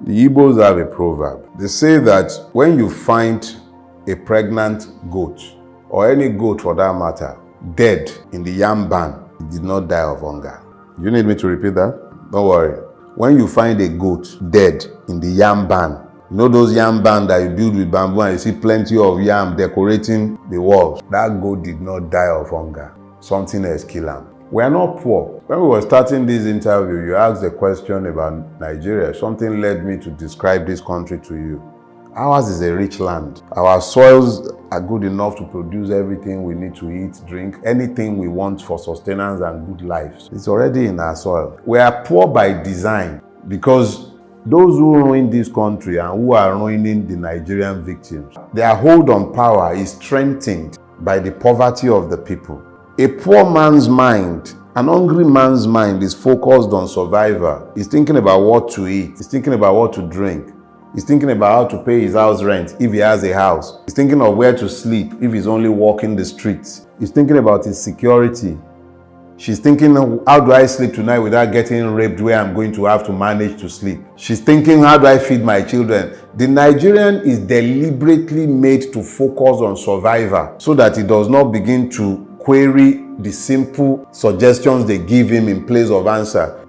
The Igbos have a proverb. They say that when you find a pregnant goat, or any goat for that matter, dead in the yam barn, it did not die of hunger. You need me to repeat that? Don't worry. When you find a goat dead in the yam barn, you know those yam barn that you build with bamboo and you see plenty of yam decorating the walls? That goat did not die of hunger. Something else killed him. We are not poor. When we were starting this interview, you asked a question about Nigeria. Something led me to describe this country to you. Ours is a rich land. Our soils are good enough to produce everything we need to eat, drink, anything we want for sustenance and good lives. It's already in our soil. We are poor by design because those who ruin this country and who are ruining the Nigerian victims, their hold on power is strengthened by the poverty of the people. A poor man's mind, an hungry man's mind is focused on survival. He's thinking about what to eat. He's thinking about what to drink. He's thinking about how to pay his house rent if he has a house. He's thinking of where to sleep if he's only walking the streets. He's thinking about his security. She's thinking, how do I sleep tonight without getting raped where I'm going to have to manage to sleep? She's thinking, how do I feed my children? The Nigerian is deliberately made to focus on survival so that he does not begin to query the simple suggestions they give him in place of answer.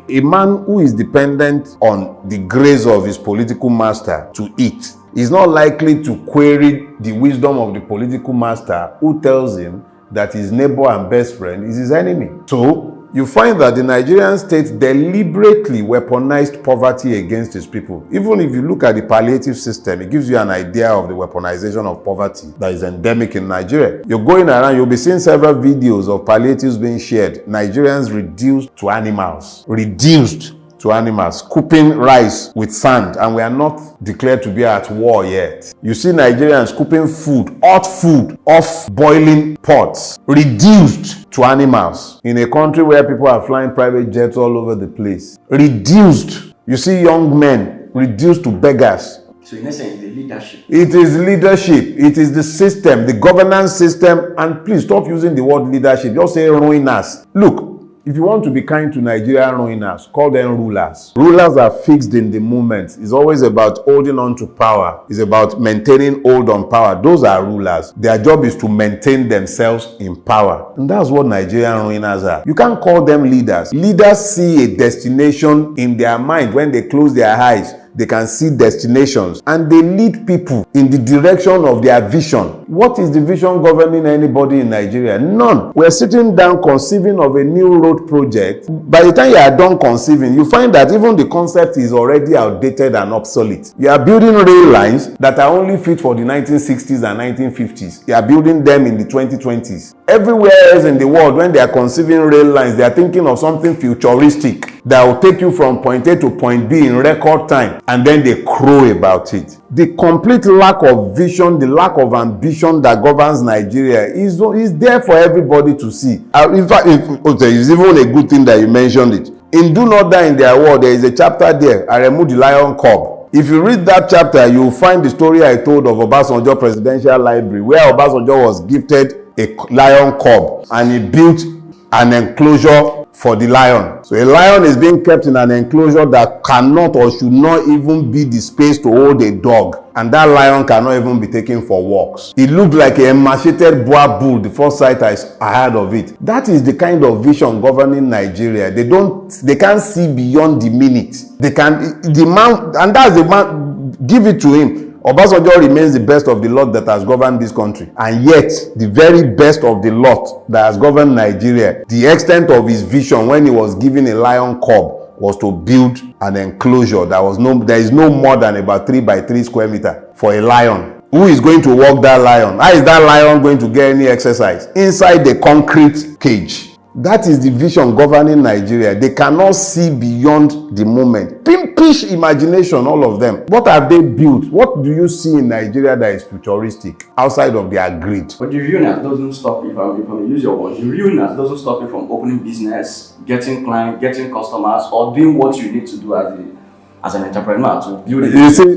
A man who is dependent on the grace of his political master to eat is not likely to query the wisdom of the political master who tells him that his neighbor and best friend is his enemy. So, you find that the Nigerian state deliberately weaponized poverty against its people. Even if you look at the palliative system, it gives you an idea of the weaponization of poverty that is endemic in Nigeria. You're going around, you'll be seeing several videos of palliatives being shared. Nigerians reduced to animals. Reduced to animals, scooping rice with sand, and we are not declared to be at war yet. You see Nigerians scooping food, hot food, off boiling pots, reduced to animals in a country where people are flying private jets all over the place. Reduced. You see young men reduced to beggars. So in essence, the leadership. It is leadership. It is the system, the governance system, and please stop using the word leadership. Just say ruiners. Look, if you want to be kind to Nigerian ruiners, call them rulers. Rulers are fixed in the moment. It's always about holding on to power. It's about maintaining hold on power. Those are rulers. Their job is to maintain themselves in power. And that's what Nigerian ruiners are. You can't call them leaders. Leaders see a destination in their mind. When they close their eyes, they can see destinations and they lead people in the direction of their vision. What is the vision governing anybody in Nigeria? None. We're sitting down conceiving of a new road project. By the time you are done conceiving, you find that even the concept is already outdated and obsolete. You are building rail lines that are only fit for the 1960s and 1950s. You are building them in the 2020s. Everywhere else in the world, when they are conceiving rail lines, they are thinking of something futuristic that will take you from point A to point B in record time, and then they crow about it. The complete lack of vision, the lack of ambition that governs Nigeria is there for everybody to see. In fact, it's even a good thing that you mentioned it. In Do Not Die in Their War, there is a chapter there, I Removed the Lion Cub. If you read that chapter, you will find the story I told of Obasanjo Presidential Library, where Obasanjo was gifted a lion cub and he built an enclosure for the lion. So a lion is being kept in an enclosure that cannot or should not even be the space to hold a dog, and that lion cannot even be taken for walks. It looked like a emaciated boar bull the first sight I had of it. That is the kind of vision governing Nigeria. They can't see beyond the minute. The man, and that's the man, give it to him. Obasanjo remains the best of the lot that has governed this country, and yet the very best of the lot that has governed Nigeria, the extent of his vision when he was given a lion cub was to build an enclosure there is no more than about 3 by 3 square meter for a lion. Who is going to walk that lion? How is that lion going to get any exercise? Inside the concrete cage. That is the vision governing Nigeria. They cannot see beyond the moment. Pimpish imagination, all of them. What have they built? What do you see in Nigeria that is futuristic outside of their greed? But the realness doesn't stop you from use your words. The realness doesn't stop you from opening business, getting clients, getting customers, or doing what you need to do as an entrepreneur to build it. You see,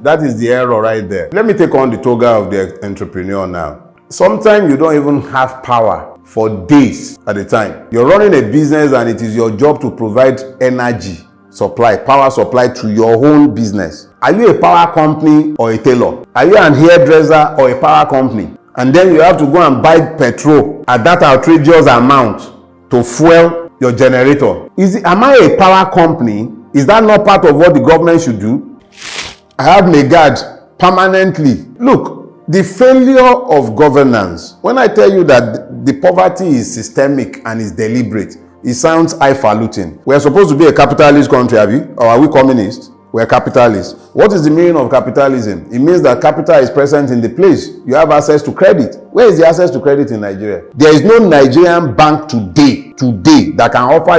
that is the error right there. Let me take on the toga of the entrepreneur now. Sometimes you don't even have power for days at a time. You're running a business and it is your job to provide energy supply, power supply to your own business. Are you a power company or a tailor? Are you an hairdresser or a power company? And then you have to go and buy petrol at that outrageous amount to fuel your generator. Am I a power company? Is that not part of what the government should do? I have Megad permanently. Look, the failure of governance, when I tell you that the poverty is systemic and is deliberate, it sounds highfalutin. We're supposed to be a capitalist country, or are we communist? We're capitalists. What is the meaning of capitalism? It means that capital is present in the place. You have access to credit. Where is the access to credit in Nigeria? There is no Nigerian bank today that can offer you